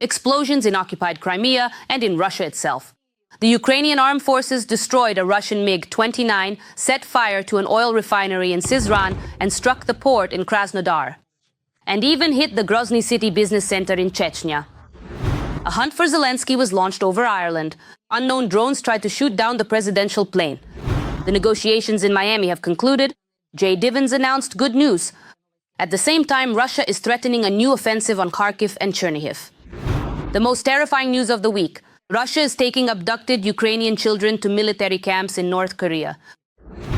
explosions in occupied Crimea and in Russia itself. The Ukrainian armed forces destroyed a Russian MiG-29, set fire to an oil refinery in Syzran, and struck the port in Krasnodar, and even hit the Grozny City business center in Chechnya. A hunt for Zelensky was launched over Ireland. Unknown drones tried to shoot down the presidential plane. The negotiations in Miami have concluded. J. Divins announced good news. At the same time, Russia is threatening a new offensive on Kharkiv and Chernihiv. The most terrifying news of the week: Russia is taking abducted Ukrainian children to military camps in North Korea.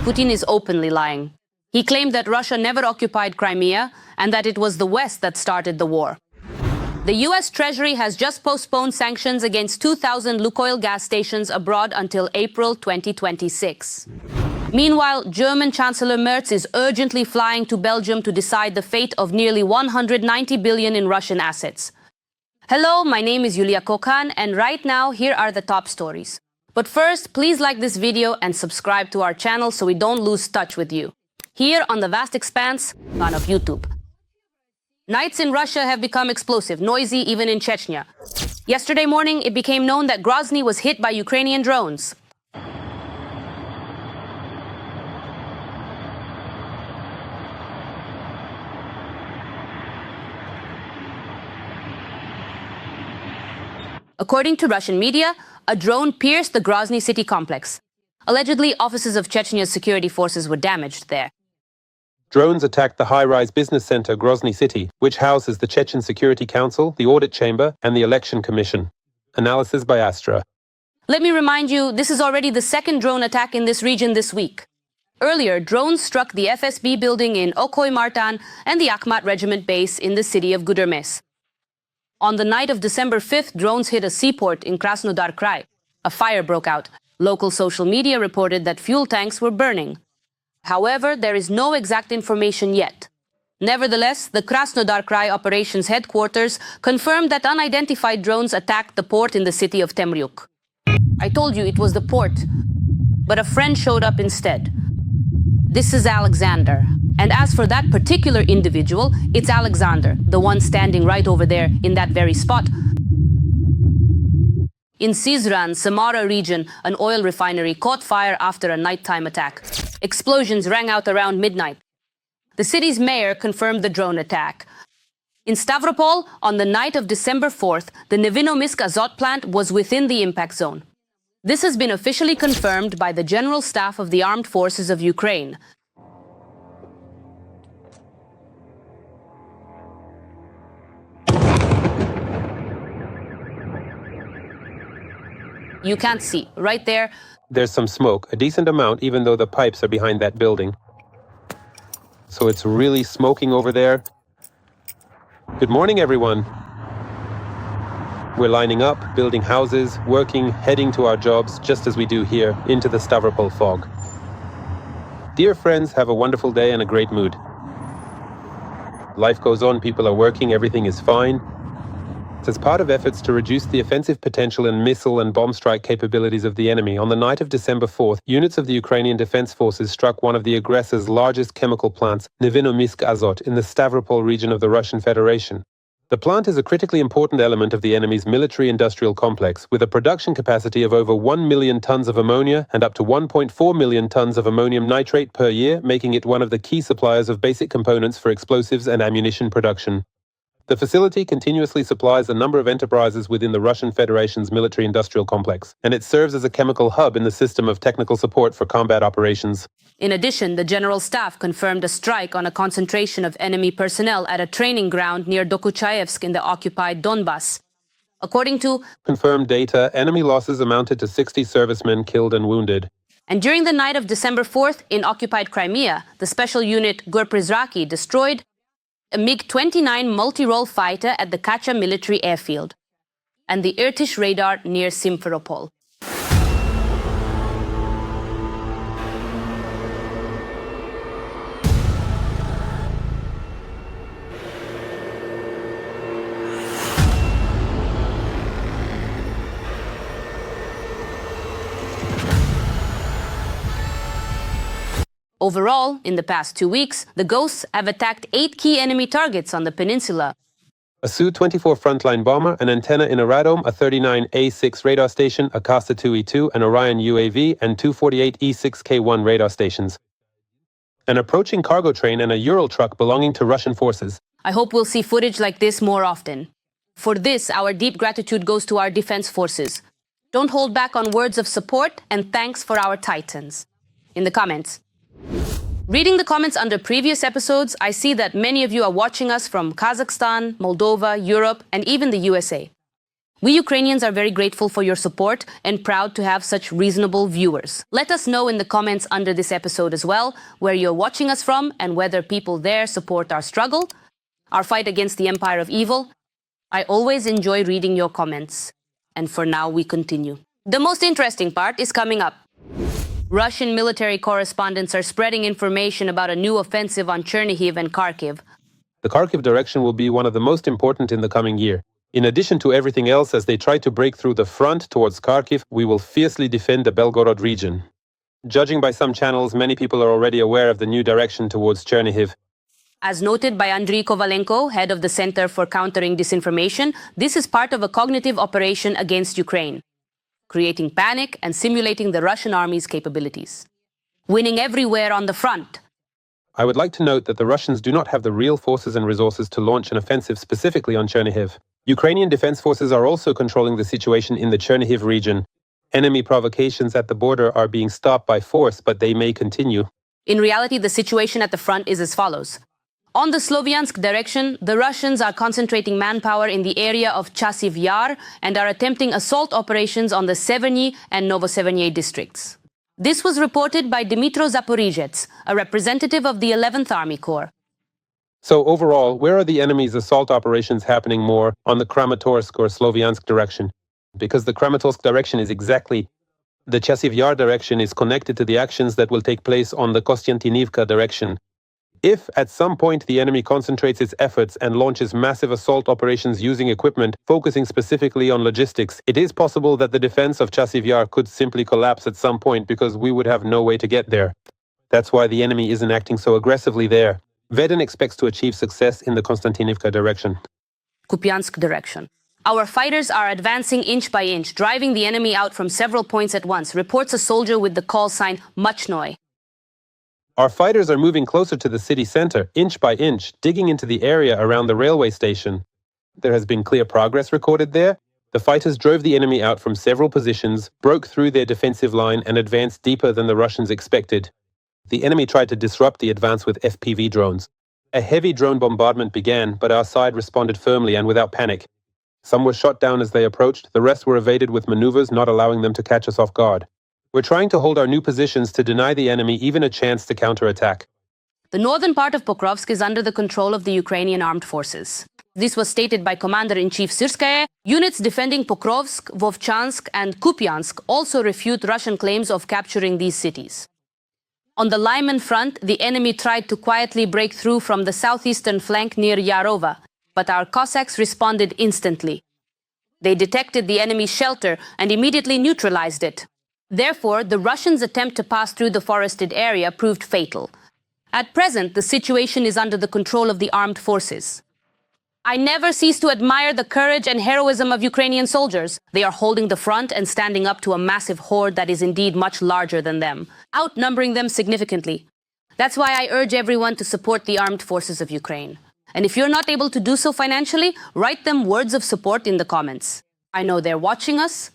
Putin is openly lying. He claimed that Russia never occupied Crimea and that it was the West that started the war. The US Treasury has just postponed sanctions against 2,000 Lukoil gas stations abroad until April 2026. Meanwhile, German Chancellor Merz is urgently flying to Belgium to decide the fate of nearly 190 billion in Russian assets. Hello, my name is Yulia Kokan, and right now, here are the top stories. But first, please like this video and subscribe to our channel so we don't lose touch with you. Here on the vast expanse of YouTube. Nights in Russia have become explosive, noisy even in Chechnya. Yesterday morning, it became known that Grozny was hit by Ukrainian drones. According to Russian media, a drone pierced the Grozny City complex. Allegedly, offices of Chechnya's security forces were damaged there. Drones attacked the high-rise business center Grozny City, which houses the Chechen Security Council, the Audit Chamber, and the Election Commission. Analysis by Astra. Let me remind you, this is already the second drone attack in this region this week. Earlier, drones struck the FSB building in Okoy Martan and the Akhmat Regiment base in the city of Gudermes. On the night of December 5th, drones hit a seaport in Krasnodar Krai. A fire broke out. Local social media reported that fuel tanks were burning. However, there is no exact information yet. Nevertheless, the Krasnodar Krai operations headquarters confirmed that unidentified drones attacked the port in the city of Temryuk. I told you it was the port, but a friend showed up instead. This is Alexander. And as for that particular individual, it's Alexander, the one standing right over there in that very spot. In Syzran, Samara region, an oil refinery caught fire after a nighttime attack. Explosions rang out around midnight. The city's mayor confirmed the drone attack. In Stavropol, on the night of December 4th, the Nevinomisk Azot plant was within the impact zone. This has been officially confirmed by the General Staff of the Armed Forces of Ukraine. You can't see. Right there. There's some smoke, a decent amount, even though the pipes are behind that building. So it's really smoking over there. Good morning, everyone. We're lining up, building houses, working, heading to our jobs, just as we do here, into the Stavropol fog. Dear friends, have a wonderful day and a great mood. Life goes on, people are working, everything is fine. As part of efforts to reduce the offensive potential and missile and bomb strike capabilities of the enemy, on the night of December 4th, units of the Ukrainian Defense Forces struck one of the aggressor's largest chemical plants, Nevinomisk Azot, in the Stavropol region of the Russian Federation. The plant is a critically important element of the enemy's military-industrial complex, with a production capacity of over 1 million tons of ammonia and up to 1.4 million tons of ammonium nitrate per year, making it one of the key suppliers of basic components for explosives and ammunition production. The facility continuously supplies a number of enterprises within the Russian Federation's military-industrial complex, and it serves as a chemical hub in the system of technical support for combat operations. In addition, the General Staff confirmed a strike on a concentration of enemy personnel at a training ground near Dokuchaevsk in the occupied Donbas. According to confirmed data, enemy losses amounted to 60 servicemen killed and wounded. And during the night of December 4th, in occupied Crimea, the special unit Gurprizraki destroyed a MiG-29 multi-role fighter at the Kacha military airfield and the Irtish radar near Simferopol. Overall, in the past 2 weeks, the Ghosts have attacked 8 key enemy targets on the peninsula. A Su-24 frontline bomber, an antenna in a radome, a 39A6 radar station, a Casa-2E2, an Orion UAV, and 248 E6K1 radar stations. An approaching cargo train and a Ural truck belonging to Russian forces. I hope we'll see footage like this more often. For this, our deep gratitude goes to our defense forces. Don't hold back on words of support and thanks for our titans. In the comments. Reading the comments under previous episodes, I see that many of you are watching us from Kazakhstan, Moldova, Europe, and even the USA. We Ukrainians are very grateful for your support and proud to have such reasonable viewers. Let us know in the comments under this episode as well where you're watching us from and whether people there support our struggle, our fight against the empire of evil. I always enjoy reading your comments. And for now, we continue. The most interesting part is coming up. Russian military correspondents are spreading information about a new offensive on Chernihiv and Kharkiv. The Kharkiv direction will be one of the most important in the coming year. In addition to everything else, as they try to break through the front towards Kharkiv, we will fiercely defend the Belgorod region. Judging by some channels, many people are already aware of the new direction towards Chernihiv. As noted by Andriy Kovalenko, head of the Center for Countering Disinformation, this is part of a cognitive operation against Ukraine, creating panic and simulating the Russian army's capabilities. Winning everywhere on the front. I would like to note that the Russians do not have the real forces and resources to launch an offensive specifically on Chernihiv. Ukrainian defense forces are also controlling the situation in the Chernihiv region. Enemy provocations at the border are being stopped by force, but they may continue. In reality, the situation at the front is as follows. On the Sloviansk direction, the Russians are concentrating manpower in the area of Chasiv Yar and are attempting assault operations on the Severny and Novosevernye districts. This was reported by Dmitro Zaporizhets, a representative of the 11th Army Corps. So overall, where are the enemy's assault operations happening more? On the Kramatorsk or Sloviansk direction? Because the Kramatorsk direction is exactly the Chasiv Yar direction is connected to the actions that will take place on the Kostiantinivka direction. If, at some point, the enemy concentrates its efforts and launches massive assault operations using equipment, focusing specifically on logistics, it is possible that the defense of Chasiv Yar could simply collapse at some point because we would have no way to get there. That's why the enemy isn't acting so aggressively there. Vedin expects to achieve success in the Konstantinivka direction. Kupiansk direction. Our fighters are advancing inch by inch, driving the enemy out from several points at once, reports a soldier with the call sign Muchnoy. Our fighters are moving closer to the city center, inch by inch, digging into the area around the railway station. There has been clear progress recorded there. The fighters drove the enemy out from several positions, broke through their defensive line, and advanced deeper than the Russians expected. The enemy tried to disrupt the advance with FPV drones. A heavy drone bombardment began, but our side responded firmly and without panic. Some were shot down as they approached, the rest were evaded with maneuvers not allowing them to catch us off guard. We're trying to hold our new positions to deny the enemy even a chance to counterattack. The northern part of Pokrovsk is under the control of the Ukrainian armed forces. This was stated by Commander-in-Chief Syrskaya. Units defending Pokrovsk, Vovchansk, and Kupiansk also refute Russian claims of capturing these cities. On the Lyman front, the enemy tried to quietly break through from the southeastern flank near Yarova, but our Cossacks responded instantly. They detected the enemy's shelter and immediately neutralized it. Therefore, the Russians' attempt to pass through the forested area proved fatal. At present, the situation is under the control of the armed forces. I never cease to admire the courage and heroism of Ukrainian soldiers. They are holding the front and standing up to a massive horde that is indeed much larger than them, outnumbering them significantly. That's why I urge everyone to support the armed forces of Ukraine. And if you're not able to do so financially, write them words of support in the comments. I know they're watching us.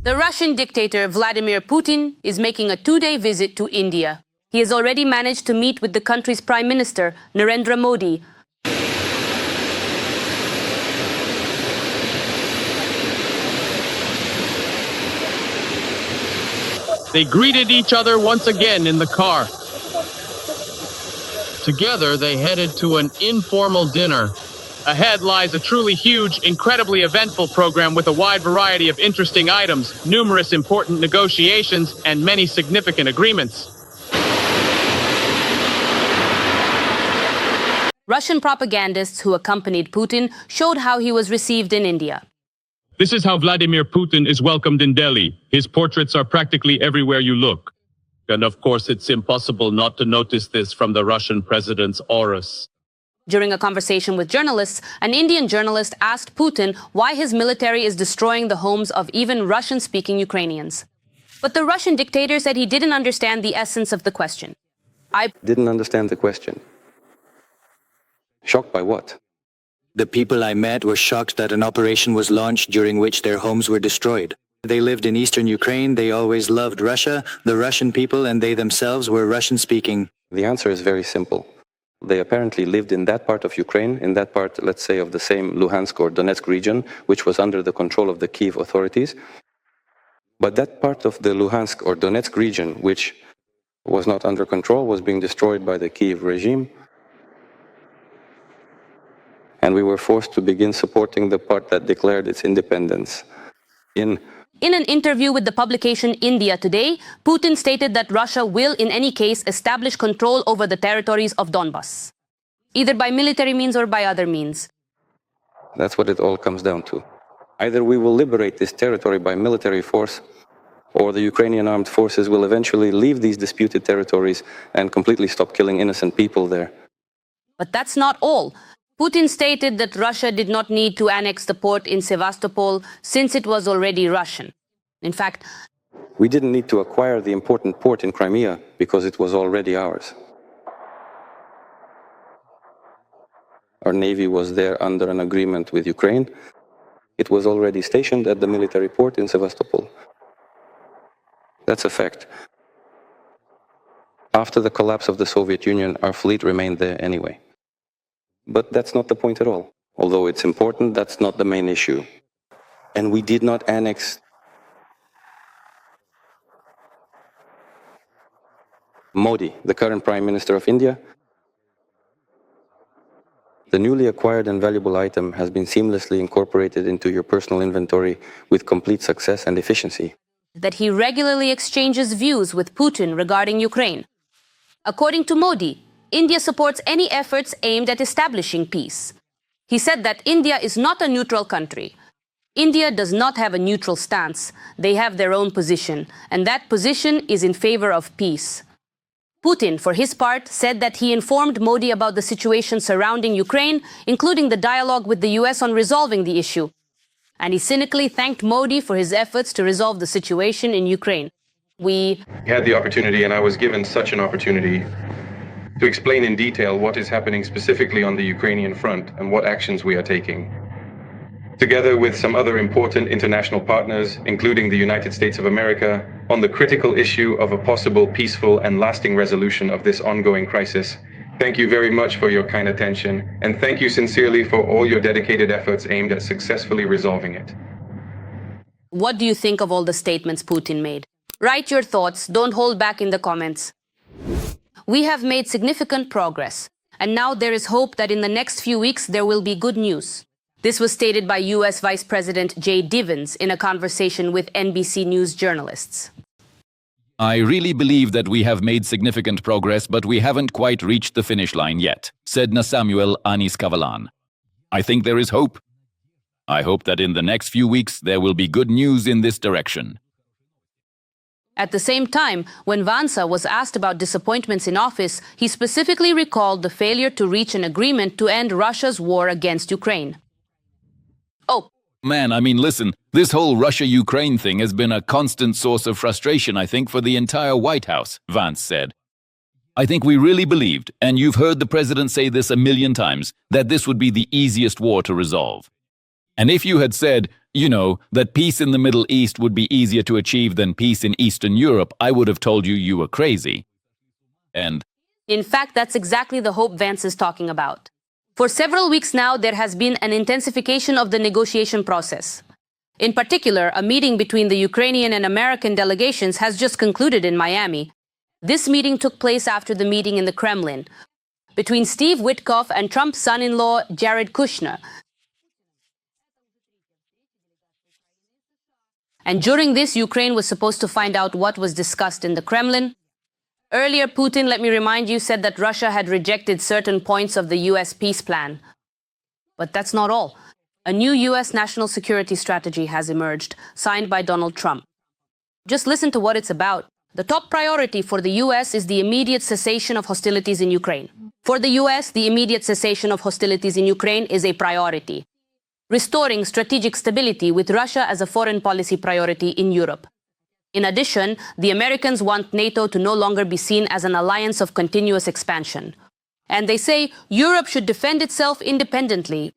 The Russian dictator Vladimir Putin is making a 2-day visit to India. He has already managed to meet with the country's Prime Minister, Narendra Modi. They greeted each other once again in the car. Together, they headed to an informal dinner. Ahead lies a truly huge, incredibly eventful program with a wide variety of interesting items, numerous important negotiations, and many significant agreements. Russian propagandists who accompanied Putin showed how he was received in India. This is how Vladimir Putin is welcomed in Delhi. His portraits are practically everywhere you look. And of course, it's impossible not to notice this from the Russian president's auras. During a conversation with journalists, an Indian journalist asked Putin why his military is destroying the homes of even Russian-speaking Ukrainians. But the Russian dictator said he didn't understand the essence of the question. I didn't understand the question. Shocked by what? The people I met were shocked that an operation was launched during which their homes were destroyed. They lived in eastern Ukraine, they always loved Russia, the Russian people, and they themselves were Russian-speaking. The answer is very simple. They apparently lived in that part of Ukraine, in that part, let's say, of the same Luhansk or Donetsk region, which was under the control of the Kiev authorities. But that part of the Luhansk or Donetsk region, which was not under control, was being destroyed by the Kiev regime. And we were forced to begin supporting the part that declared its independence. In an interview with the publication India Today, Putin stated that Russia will, in any case, establish control over the territories of Donbas, either by military means or by other means. That's what it all comes down to. Either we will liberate this territory by military force, or the Ukrainian armed forces will eventually leave these disputed territories and completely stop killing innocent people there. But that's not all. Putin stated that Russia did not need to annex the port in Sevastopol since it was already Russian. In fact, we didn't need to acquire the important port in Crimea because it was already ours. Our navy was there under an agreement with Ukraine. It was already stationed at the military port in Sevastopol. That's a fact. After the collapse of the Soviet Union, our fleet remained there anyway. But that's not the point at all. Although it's important, that's not the main issue. And we did not annex Modi, the current Prime Minister of India. The newly acquired and valuable item has been seamlessly incorporated into your personal inventory with complete success and efficiency. That he regularly exchanges views with Putin regarding Ukraine. According to Modi, India supports any efforts aimed at establishing peace. He said that India is not a neutral country. India does not have a neutral stance. They have their own position, and that position is in favor of peace. Putin, for his part, said that he informed Modi about the situation surrounding Ukraine, including the dialogue with the US on resolving the issue. And he cynically thanked Modi for his efforts to resolve the situation in Ukraine. We had the opportunity, and I was given such an opportunity, to explain in detail what is happening specifically on the Ukrainian front and what actions we are taking. Together with some other important international partners, including the United States of America, on the critical issue of a possible peaceful and lasting resolution of this ongoing crisis. Thank you very much for your kind attention, and thank you sincerely for all your dedicated efforts aimed at successfully resolving it. What do you think of all the statements Putin made? Write your thoughts, don't hold back in the comments. We have made significant progress, and now there is hope that in the next few weeks there will be good news. This was stated by US Vice President J.D. Vance in a conversation with NBC News journalists. I really believe that we have made significant progress, but we haven't quite reached the finish line yet, said Nasamuel Aniskavalan. I think there is hope. I hope that in the next few weeks there will be good news in this direction. At the same time, when Vance was asked about disappointments in office, he specifically recalled the failure to reach an agreement to end Russia's war against Ukraine. Oh, man, I mean, listen, this whole Russia-Ukraine thing has been a constant source of frustration, I think, for the entire White House, Vance said. I think we really believed, and you've heard the president say this a million times, that this would be the easiest war to resolve. And if you had said, you know, that peace in the Middle East would be easier to achieve than peace in Eastern Europe, I would have told you you were crazy. And in fact, that's exactly the hope Vance is talking about. For several weeks now, there has been an intensification of the negotiation process. In particular, a meeting between the Ukrainian and American delegations has just concluded in Miami. This meeting took place after the meeting in the Kremlin between Steve Witkoff and Trump's son-in-law, Jared Kushner. And during this, Ukraine was supposed to find out what was discussed in the Kremlin. Earlier, Putin, let me remind you, said that Russia had rejected certain points of the US peace plan. But that's not all. A new US national security strategy has emerged, signed by Donald Trump. Just listen to what it's about. The top priority for the US is the immediate cessation of hostilities in Ukraine. For the US, the immediate cessation of hostilities in Ukraine is a priority, restoring strategic stability with Russia as a foreign policy priority in Europe. In addition, the Americans want NATO to no longer be seen as an alliance of continuous expansion. And they say Europe should defend itself independently.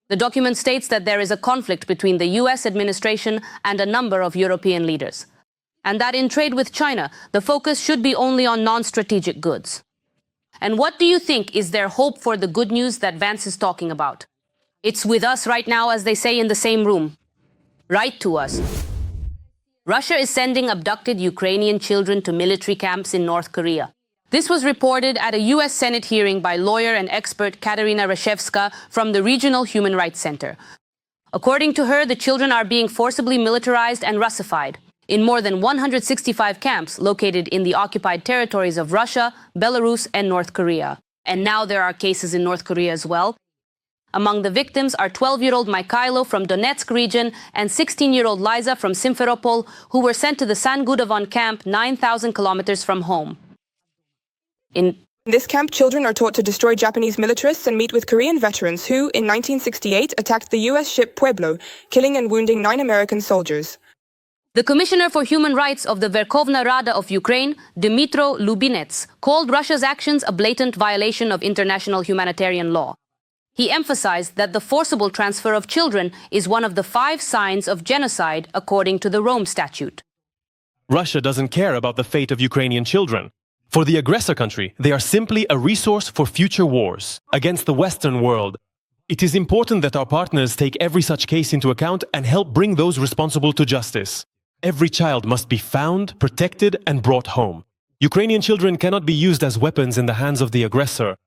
The document states that there is a conflict between the US administration and a number of European leaders, and that in trade with China, the focus should be only on non-strategic goods. And what do you think is their hope for the good news that Vance is talking about? It's with us right now, as they say, in the same room. Write to us. Russia is sending abducted Ukrainian children to military camps in North Korea. This was reported at a US Senate hearing by lawyer and expert Katerina Reshevska from the Regional Human Rights Center. According to her, the children are being forcibly militarized and Russified in more than 165 camps located in the occupied territories of Russia, Belarus, and North Korea. And now there are cases in North Korea as well. Among the victims are 12-year-old Mikhailo from Donetsk region and 16-year-old Liza from Simferopol, who were sent to the San-Gudovon camp 9,000 kilometers from home. In this camp, children are taught to destroy Japanese militarists and meet with Korean veterans who, in 1968, attacked the U.S. ship Pueblo, killing and wounding 9 American soldiers. The Commissioner for Human Rights of the Verkhovna Rada of Ukraine, Dmytro Lubinets, called Russia's actions a blatant violation of international humanitarian law. He emphasized that the forcible transfer of children is one of the 5 signs of genocide according to the Rome Statute. Russia doesn't care about the fate of Ukrainian children. For the aggressor country, they are simply a resource for future wars against the Western world. It is important that our partners take every such case into account and help bring those responsible to justice. Every child must be found, protected, and brought home. Ukrainian children cannot be used as weapons in the hands of the aggressor.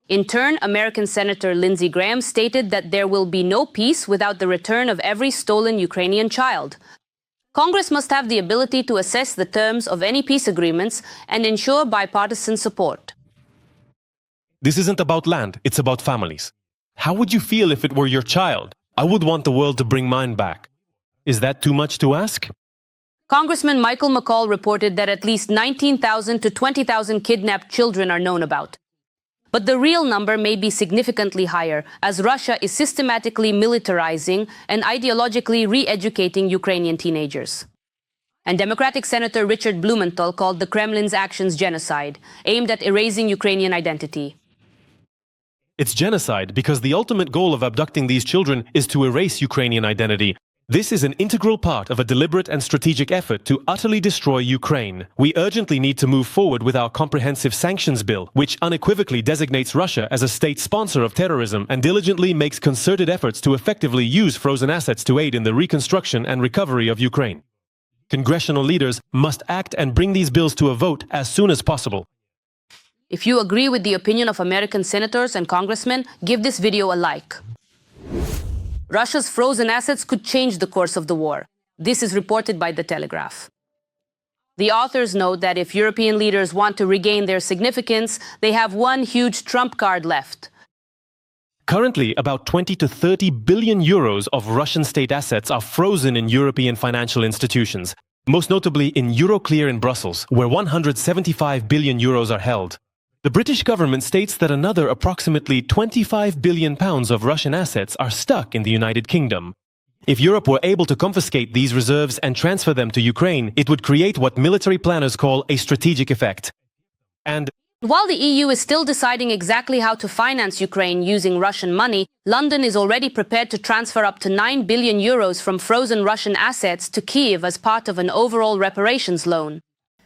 In turn, American Senator Lindsey Graham stated that there will be no peace without the return of every stolen Ukrainian child. Congress must have the ability to assess the terms of any peace agreements and ensure bipartisan support. This isn't about land, it's about families. How would you feel if it were your child? I would want the world to bring mine back. Is that too much to ask? Congressman Michael McCall reported that at least 19,000 to 20,000 kidnapped children are known about. But the real number may be significantly higher, as Russia is systematically militarizing and ideologically re-educating Ukrainian teenagers. And Democratic Senator Richard Blumenthal called the Kremlin's actions genocide, aimed at erasing Ukrainian identity. It's genocide because the ultimate goal of abducting these children is to erase Ukrainian identity. This is an integral part of a deliberate and strategic effort to utterly destroy Ukraine. We urgently need to move forward with our comprehensive sanctions bill, which unequivocally designates Russia as a state sponsor of terrorism and diligently makes concerted efforts to effectively use frozen assets to aid in the reconstruction and recovery of Ukraine. Congressional leaders must act and bring these bills to a vote as soon as possible. If you agree with the opinion of American senators and congressmen, give this video a like. Russia's frozen assets could change the course of the war. This is reported by The Telegraph. The authors note that if European leaders want to regain their significance, they have one huge trump card left. Currently, about 20 to 30 billion euros of Russian state assets are frozen in European financial institutions, most notably in Euroclear in Brussels, where 175 billion euros are held. The British government states that another approximately £25 billion of Russian assets are stuck in the United Kingdom. If Europe were able to confiscate these reserves and transfer them to Ukraine, it would create what military planners call a strategic effect. And while the EU is still deciding exactly how to finance Ukraine using Russian money, London is already prepared to transfer up to 9 billion euros from frozen Russian assets to Kyiv as part of an overall reparations loan.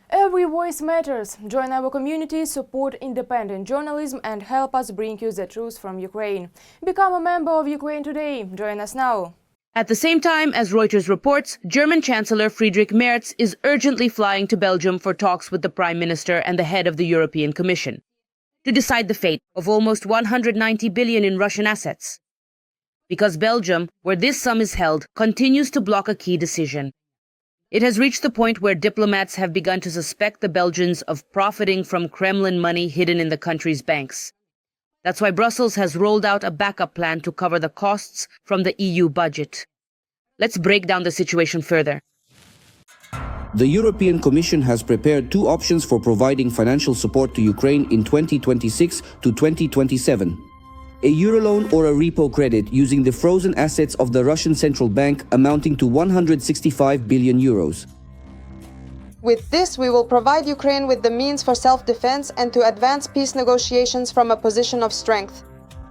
Every voice matters. Join our community, support independent journalism and help us bring you the truth from Ukraine. Become a member of Ukraine today. Join us now. At the same time, as Reuters reports, German Chancellor Merz is urgently flying to Belgium for talks with the Prime Minister and the head of the European Commission to decide the fate of almost 190 billion in Russian assets. Because Belgium, where this sum is held, continues to block a key decision. It has reached the point where diplomats have begun to suspect the Belgians of profiting from Kremlin money hidden in the country's banks. That's why Brussels has rolled out a backup plan to cover the costs from the EU budget. Let's break down the situation further. The European Commission has prepared two options for providing financial support to Ukraine in 2026 to 2027. A Euroloan or a repo credit using the frozen assets of the Russian Central Bank amounting to 165 billion euros. With this, we will provide Ukraine with the means for self-defense and to advance peace negotiations from a position of strength.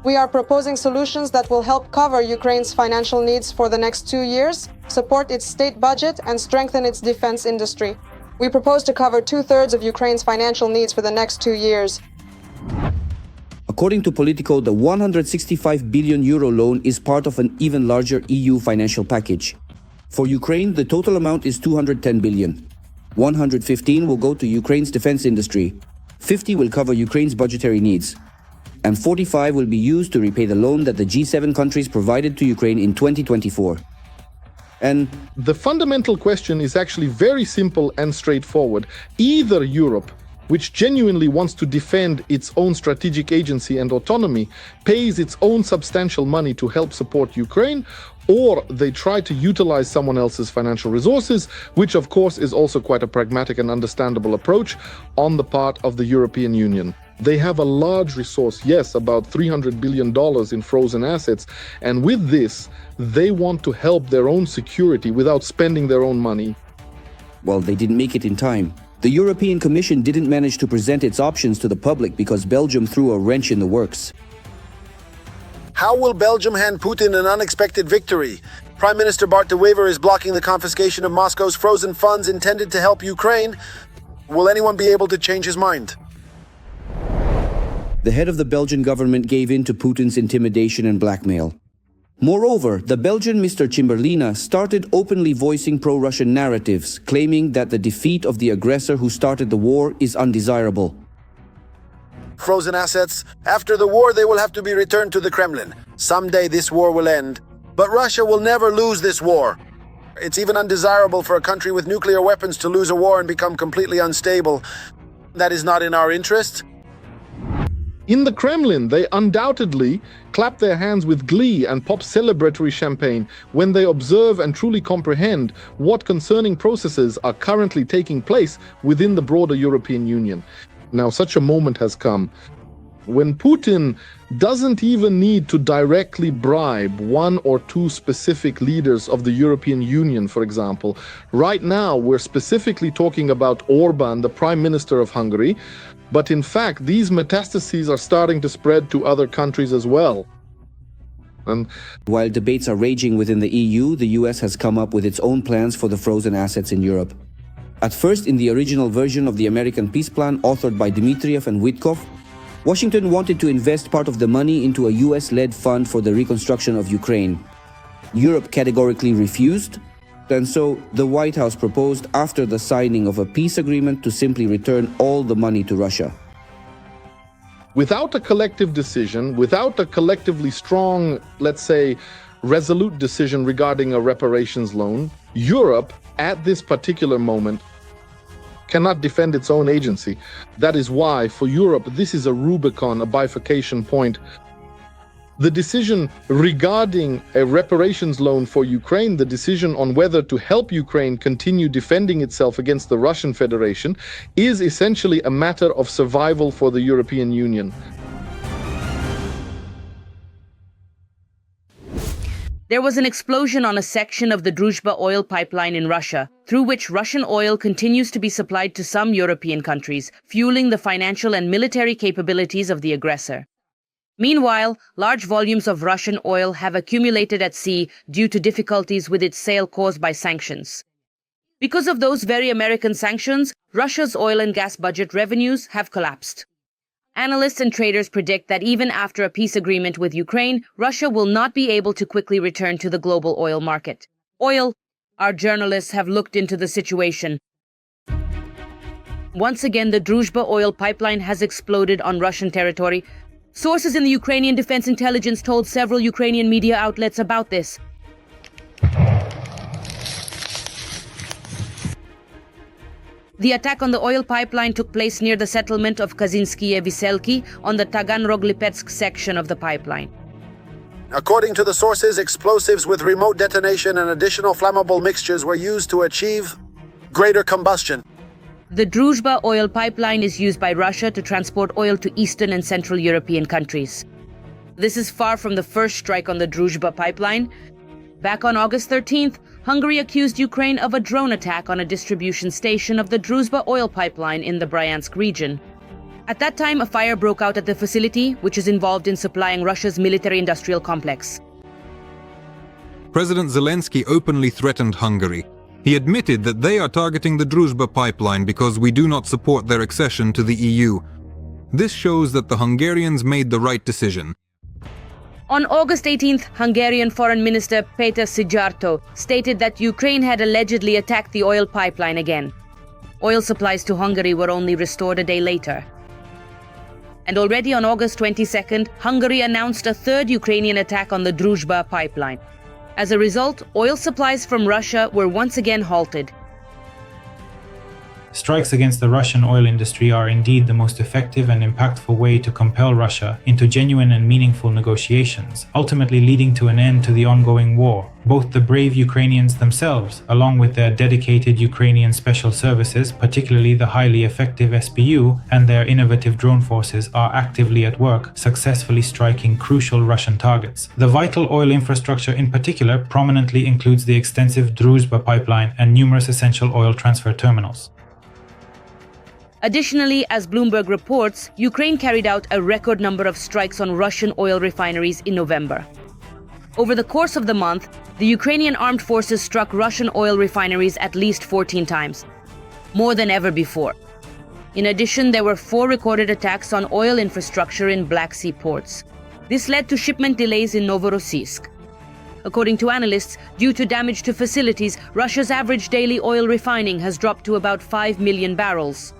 We are proposing solutions that will help cover Ukraine's financial needs for the next 2 years, support its state budget, and strengthen its defense industry. We propose to cover 2/3 of Ukraine's financial needs for the next 2 years. According to Politico, the 165 billion euro loan is part of an even larger EU financial package. For Ukraine, the total amount is 210 billion. 115 will go to Ukraine's defense industry, 50 will cover Ukraine's budgetary needs, and 45 will be used to repay the loan that the G7 countries provided to Ukraine in 2024. And the fundamental question is actually very simple and straightforward. Either Europe, which genuinely wants to defend its own strategic agency and autonomy, pays its own substantial money to help support Ukraine, or they try to utilize someone else's financial resources, which of course is also quite a pragmatic and understandable approach on the part of the European Union. They have a large resource, yes, about $300 billion in frozen assets, and with this, they want to help their own security without spending their own money. Well, they didn't make it in time. The European Commission didn't manage to present its options to the public because Belgium threw a wrench in the works. How will Belgium hand Putin an unexpected victory? Prime Minister Bart de Wever is blocking the confiscation of Moscow's frozen funds intended to help Ukraine. Will anyone be able to change his mind? The head of the Belgian government gave in to Putin's intimidation and blackmail. Moreover, the Belgian Mr. Chamberlain started openly voicing pro-Russian narratives, claiming that the defeat of the aggressor who started the war is undesirable. Frozen assets. After the war, they will have to be returned to the Kremlin. Someday this war will end. But Russia will never lose this war. It's even undesirable for a country with nuclear weapons to lose a war and become completely unstable. That is not in our interest. In the Kremlin, they undoubtedly clap their hands with glee and pop celebratory champagne when they observe and truly comprehend what concerning processes are currently taking place within the broader European Union. Now, such a moment has come when Putin doesn't even need to directly bribe one or two specific leaders of the European Union, for example. Right now, we're specifically talking about Orban, the Prime Minister of Hungary, but in fact, these metastases are starting to spread to other countries as well. And while debates are raging within the EU, the US has come up with its own plans for the frozen assets in Europe. At first, in the original version of the American peace plan authored by Dmitriev and Witkoff, Washington wanted to invest part of the money into a US-led fund for the reconstruction of Ukraine. Europe categorically refused, and so the White House proposed, after the signing of a peace agreement, to simply return all the money to Russia. without a collective decision, without a collectively strong, let's say, resolute decision regarding a reparations loan, Europe, at this particular moment, cannot defend its own agency. That is why, for Europe, this is a Rubicon, a bifurcation point. The decision regarding a reparations loan for Ukraine, the decision on whether to help Ukraine continue defending itself against the Russian Federation, is essentially a matter of survival for the European Union. There was an explosion on a section of the Druzhba oil pipeline in Russia, through which Russian oil continues to be supplied to some European countries, fueling the financial and military capabilities of the aggressor. Meanwhile, large volumes of Russian oil have accumulated at sea due to difficulties with its sale caused by sanctions. Because of those very American sanctions, Russia's oil and gas budget revenues have collapsed. Analysts and traders predict that even after a peace agreement with Ukraine, Russia will not be able to quickly return to the global oil market. Our journalists have looked into the situation. Once again, the Druzhba oil pipeline has exploded on Russian territory. Sources in the Ukrainian Defense Intelligence told several Ukrainian media outlets about this. The attack on the oil pipeline took place near the settlement of Kazinskie Viselki on the Taganrog-Lipetsk section of the pipeline. According to the sources, explosives with remote detonation and additional flammable mixtures were used to achieve greater combustion. The Druzhba oil pipeline is used by Russia to transport oil to Eastern and Central European countries. This is far from the first strike on the Druzhba pipeline. Back on August 13th, Hungary accused Ukraine of a drone attack on a distribution station of the Druzhba oil pipeline in the Bryansk region. At that time, a fire broke out at the facility, which is involved in supplying Russia's military-industrial complex. President Zelensky openly threatened Hungary. He admitted that they are targeting the Druzhba pipeline because we do not support their accession to the EU. This shows that the Hungarians made the right decision. On August 18th, Hungarian Foreign Minister Péter Szijjártó stated that Ukraine had allegedly attacked the oil pipeline again. Oil supplies to Hungary were only restored a day later. And already on August 22nd, Hungary announced a third Ukrainian attack on the Druzhba pipeline. As a result, oil supplies from Russia were once again halted. Strikes against the Russian oil industry are indeed the most effective and impactful way to compel Russia into genuine and meaningful negotiations, ultimately leading to an end to the ongoing war. Both the brave Ukrainians themselves, along with their dedicated Ukrainian special services, particularly the highly effective SBU, and their innovative drone forces, are actively at work, successfully striking crucial Russian targets. The vital oil infrastructure in particular prominently includes the extensive Druzhba pipeline and numerous essential oil transfer terminals. Additionally, as Bloomberg reports, Ukraine carried out a record number of strikes on Russian oil refineries in November. Over the course of the month, the Ukrainian armed forces struck Russian oil refineries at least 14 times, more than ever before. In addition, there were 4 recorded attacks on oil infrastructure in Black Sea ports. This led to shipment delays in Novorossiysk. According to analysts, due to damage to facilities, Russia's average daily oil refining has dropped to about 5 million barrels.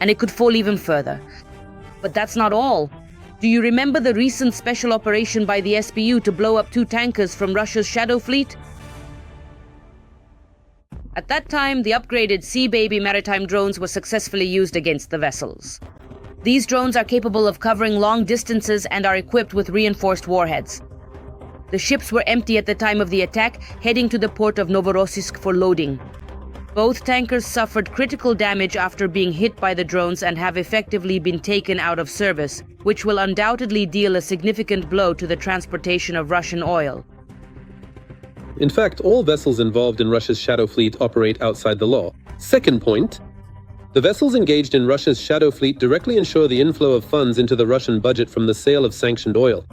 And it could fall even further. But that's not all. Do you remember the recent special operation by the SBU to blow up 2 tankers from Russia's shadow fleet? At that time, the upgraded Sea Baby maritime drones were successfully used against the vessels. These drones are capable of covering long distances and are equipped with reinforced warheads. The ships were empty at the time of the attack, heading to the port of Novorossiysk for loading. Both tankers suffered critical damage after being hit by the drones and have effectively been taken out of service, which will undoubtedly deal a significant blow to the transportation of Russian oil. In fact, all vessels involved in Russia's shadow fleet operate outside the law. Second point, the vessels engaged in Russia's shadow fleet directly ensure the inflow of funds into the Russian budget from the sale of sanctioned oil.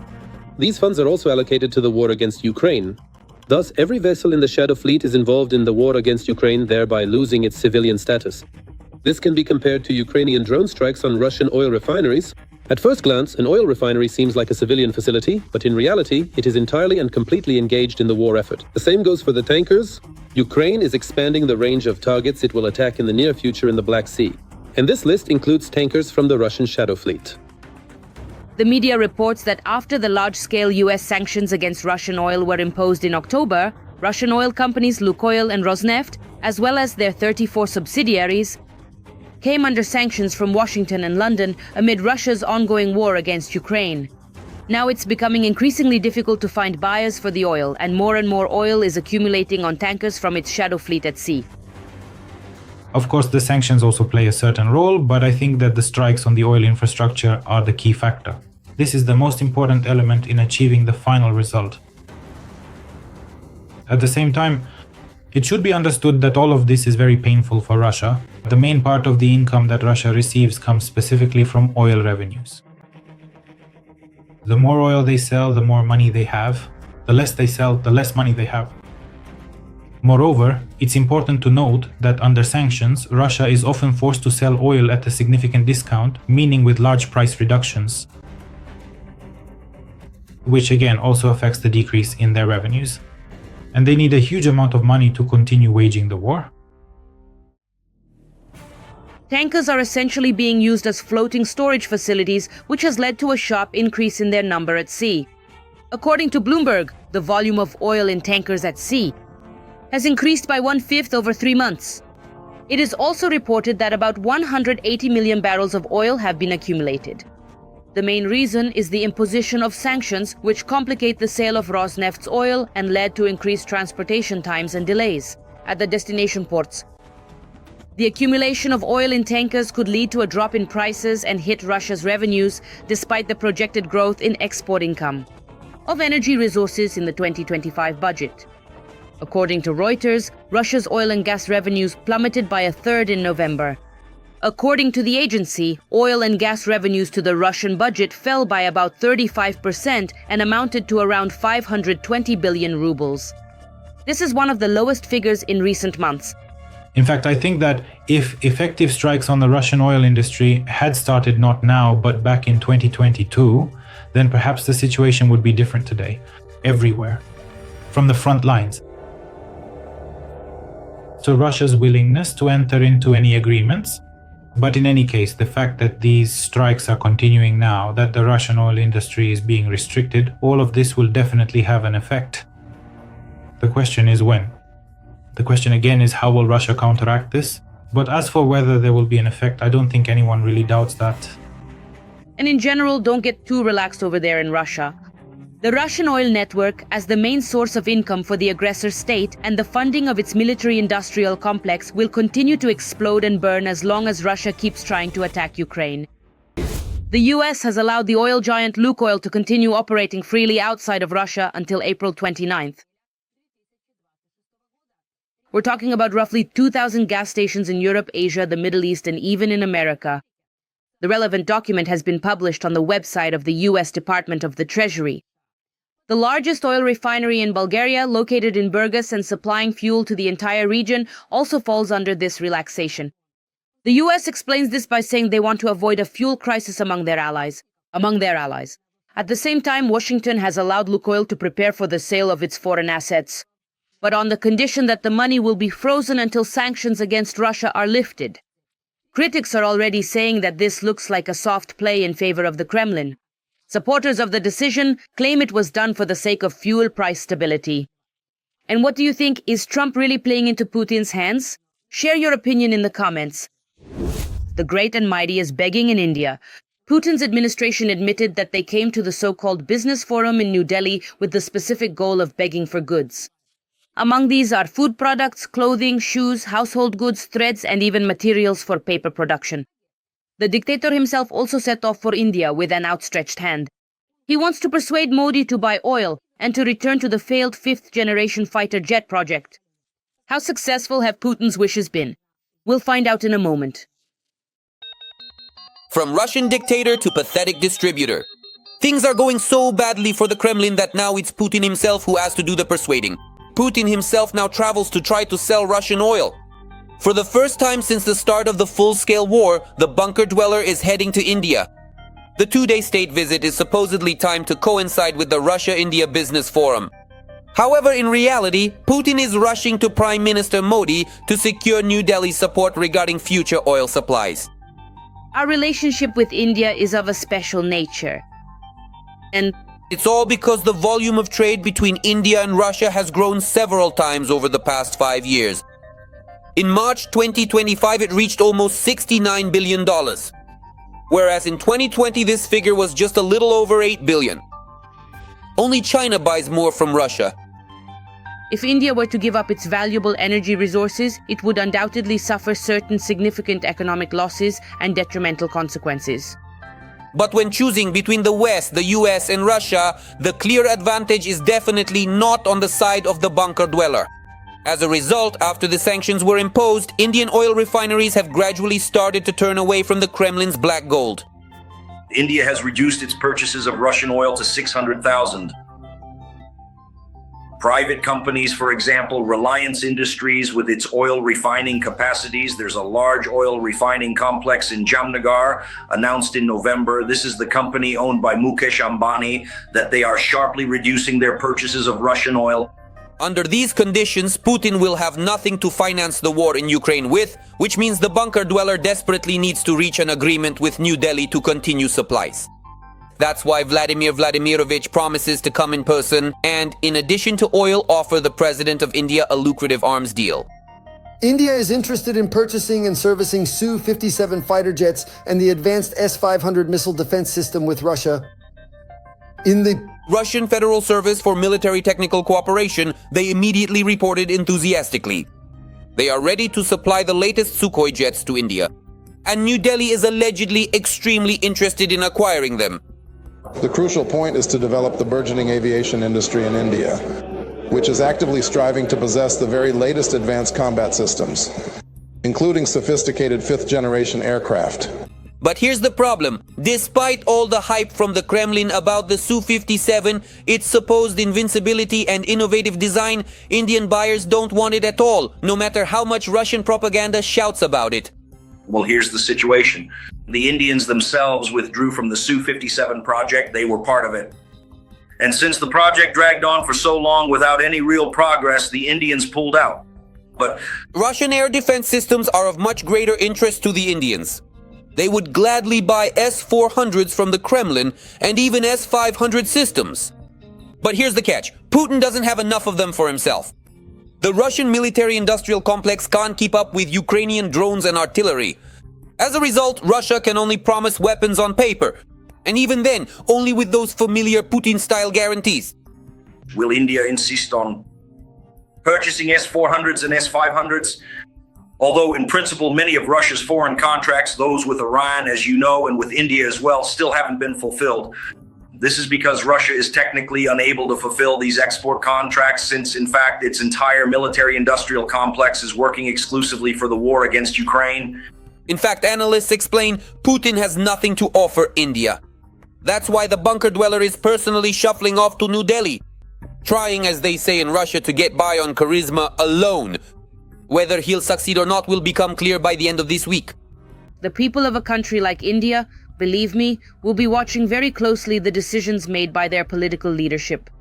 These funds are also allocated to the war against Ukraine. Thus, every vessel in the shadow fleet is involved in the war against Ukraine, thereby losing its civilian status. This can be compared to Ukrainian drone strikes on Russian oil refineries. At first glance, an oil refinery seems like a civilian facility, but in reality, it is entirely and completely engaged in the war effort. The same goes for the tankers. Ukraine is expanding the range of targets it will attack in the near future in the Black Sea. And this list includes tankers from the Russian shadow fleet. The media reports that after the large-scale US sanctions against Russian oil were imposed in October, Russian oil companies Lukoil and Rosneft, as well as their 34 subsidiaries, came under sanctions from Washington and London amid Russia's ongoing war against Ukraine. Now it's becoming increasingly difficult to find buyers for the oil, and more oil is accumulating on tankers from its shadow fleet at sea. Of course, the sanctions also play a certain role, but I think that the strikes on the oil infrastructure are the key factor. This is the most important element in achieving the final result. At the same time, it should be understood that all of this is very painful for Russia. The main part of the income that Russia receives comes specifically from oil revenues. The more oil they sell, the more money they have. The less they sell, the less money they have. Moreover, it's important to note that under sanctions, Russia is often forced to sell oil at a significant discount, meaning with large price reductions, which again also affects the decrease in their revenues. And they need a huge amount of money to continue waging the war. Tankers are essentially being used as floating storage facilities, which has led to a sharp increase in their number at sea. According to Bloomberg, the volume of oil in tankers at sea has increased by 1/5 over 3 months. It is also reported that about 180 million barrels of oil have been accumulated. The main reason is the imposition of sanctions, which complicate the sale of Rosneft's oil and led to increased transportation times and delays at the destination ports. The accumulation of oil in tankers could lead to a drop in prices and hit Russia's revenues, despite the projected growth in export income of energy resources in the 2025 budget. According to Reuters, Russia's oil and gas revenues plummeted by a third in November. According to the agency, oil and gas revenues to the Russian budget fell by about 35% and amounted to around 520 billion rubles. This is one of the lowest figures in recent months. In fact, I think that if effective strikes on the Russian oil industry had started not now, but back in 2022, then perhaps the situation would be different today, everywhere, from the front lines. So Russia's willingness to enter into any agreements, but in any case, the fact that these strikes are continuing now, that the Russian oil industry is being restricted, all of this will definitely have an effect. The question is when. The question again is how will Russia counteract this? But as for whether there will be an effect, I don't think anyone really doubts that. And in general, don't get too relaxed over there in Russia. The Russian oil network, as the main source of income for the aggressor state and the funding of its military-industrial complex, will continue to explode and burn as long as Russia keeps trying to attack Ukraine. The US has allowed the oil giant Lukoil to continue operating freely outside of Russia until April 29th. We're talking about roughly 2,000 gas stations in Europe, Asia, the Middle East, and even in America. The relevant document has been published on the website of the US Department of the Treasury. The largest oil refinery in Bulgaria, located in Burgas and supplying fuel to the entire region, also falls under this relaxation. The US explains this by saying they want to avoid a fuel crisis among their allies. At the same time, Washington has allowed Lukoil to prepare for the sale of its foreign assets, but on the condition that the money will be frozen until sanctions against Russia are lifted. Critics are already saying that this looks like a soft play in favor of the Kremlin. Supporters of the decision claim it was done for the sake of fuel price stability. And what do you think? Is Trump really playing into Putin's hands? Share your opinion in the comments. The great and mighty is begging in India. Putin's administration admitted that they came to the so-called business forum in New Delhi with the specific goal of begging for goods. Among these are food products, clothing, shoes, household goods, threads, and even materials for paper production. The dictator himself also set off for India with an outstretched hand. He wants to persuade Modi to buy oil and to return to the failed fifth-generation fighter jet project. How successful have Putin's wishes been? We'll find out in a moment. From Russian dictator to pathetic distributor. Things are going so badly for the Kremlin that now it's Putin himself who has to do the persuading. Putin himself now travels to try to sell Russian oil. For the first time since the start of the full-scale war, the bunker dweller is heading to India. The two-day state visit is supposedly timed to coincide with the Russia-India Business Forum. However, in reality, Putin is rushing to Prime Minister Modi to secure New Delhi's support regarding future oil supplies. Our relationship with India is of a special nature. And it's all because the volume of trade between India and Russia has grown several times over the past 5 years. In March 2025, it reached almost $69 billion, whereas in 2020 this figure was just a little over $8 billion. Only China buys more from Russia. If India were to give up its valuable energy resources, it would undoubtedly suffer certain significant economic losses and detrimental consequences. But when choosing between the West, the US and Russia, the clear advantage is definitely not on the side of the bunker dweller. As a result, after the sanctions were imposed, Indian oil refineries have gradually started to turn away from the Kremlin's black gold. India has reduced its purchases of Russian oil to 600,000. Private companies, for example, Reliance Industries with its oil refining capacities. There's a large oil refining complex in Jamnagar, announced in November. This is the company owned by Mukesh Ambani, that they are sharply reducing their purchases of Russian oil. Under these conditions, Putin will have nothing to finance the war in Ukraine with, which means the bunker dweller desperately needs to reach an agreement with New Delhi to continue supplies. That's why Vladimir Vladimirovich promises to come in person and, in addition to oil, offer the President of India a lucrative arms deal. India is interested in purchasing and servicing Su-57 fighter jets and the advanced S-500 missile defense system with Russia. In the Russian Federal Service for Military Technical Cooperation, they immediately reported enthusiastically. They are ready to supply the latest Sukhoi jets to India. And New Delhi is allegedly extremely interested in acquiring them. The crucial point is to develop the burgeoning aviation industry in India, which is actively striving to possess the very latest advanced combat systems, including sophisticated fifth-generation aircraft. But here's the problem. Despite all the hype from the Kremlin about the Su-57, its supposed invincibility and innovative design, Indian buyers don't want it at all, no matter how much Russian propaganda shouts about it. Well, here's the situation. The Indians themselves withdrew from the Su-57 project. They were part of it. And since the project dragged on for so long without any real progress, the Indians pulled out. But Russian air defense systems are of much greater interest to the Indians. They would gladly buy S-400s from the Kremlin and even S-500 systems. But here's the catch. Putin doesn't have enough of them for himself. The Russian military-industrial complex can't keep up with Ukrainian drones and artillery. As a result, Russia can only promise weapons on paper. And even then, only with those familiar Putin-style guarantees. will India insist on purchasing S-400s and S-500s? Although in principle, many of Russia's foreign contracts, those with Iran, as you know, and with India as well, still haven't been fulfilled. This is because Russia is technically unable to fulfill these export contracts since, in fact, its entire military-industrial complex is working exclusively for the war against Ukraine. In fact, analysts explain Putin has nothing to offer India. That's why the bunker dweller is personally shuffling off to New Delhi, trying, as they say in Russia, to get by on charisma alone. Whether he'll succeed or not will become clear by the end of this week. The people of a country like India, believe me, will be watching very closely the decisions made by their political leadership.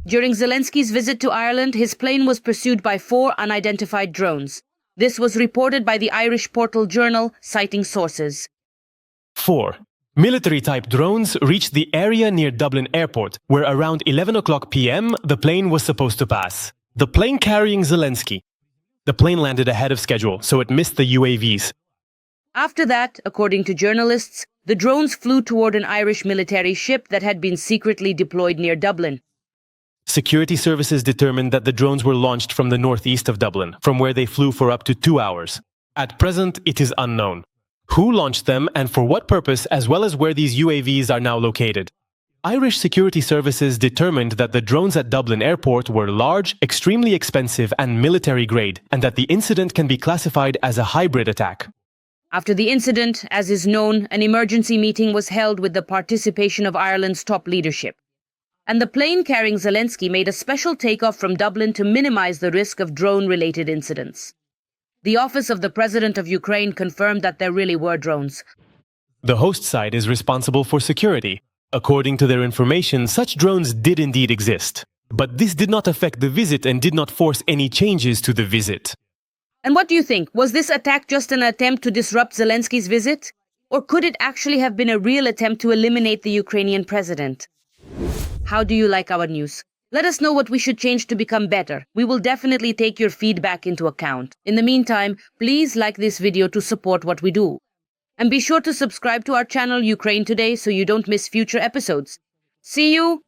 During Zelensky's visit to Ireland, his plane was pursued by 4 unidentified drones. This was reported by the Irish portal Journal, citing sources. 4. Military-type drones reached the area near Dublin Airport, where around 11 o'clock p.m. the plane was supposed to pass. The plane carrying Zelensky. The plane landed ahead of schedule, so it missed the UAVs. After that, according to journalists, the drones flew toward an Irish military ship that had been secretly deployed near Dublin. Security services determined that the drones were launched from the northeast of Dublin, from where they flew for up to 2 hours. At present, it is unknown who launched them and for what purpose, as well as where these UAVs are now located. Irish security services determined that the drones at Dublin Airport were large, extremely expensive, and military-grade, and that the incident can be classified as a hybrid attack. After the incident, as is known, an emergency meeting was held with the participation of Ireland's top leadership. And the plane carrying Zelensky made a special takeoff from Dublin to minimize the risk of drone-related incidents. The office of the President of Ukraine confirmed that there really were drones. The host side is responsible for security. According to their information, such drones did indeed exist. But this did not affect the visit and did not force any changes to the visit. And what do you think? Was this attack just an attempt to disrupt Zelensky's visit? Or could it actually have been a real attempt to eliminate the Ukrainian president? How do you like our news? Let us know what we should change to become better. We will definitely take your feedback into account. In the meantime, please like this video to support what we do. And be sure to subscribe to our channel Ukraine Today so you don't miss future episodes. See you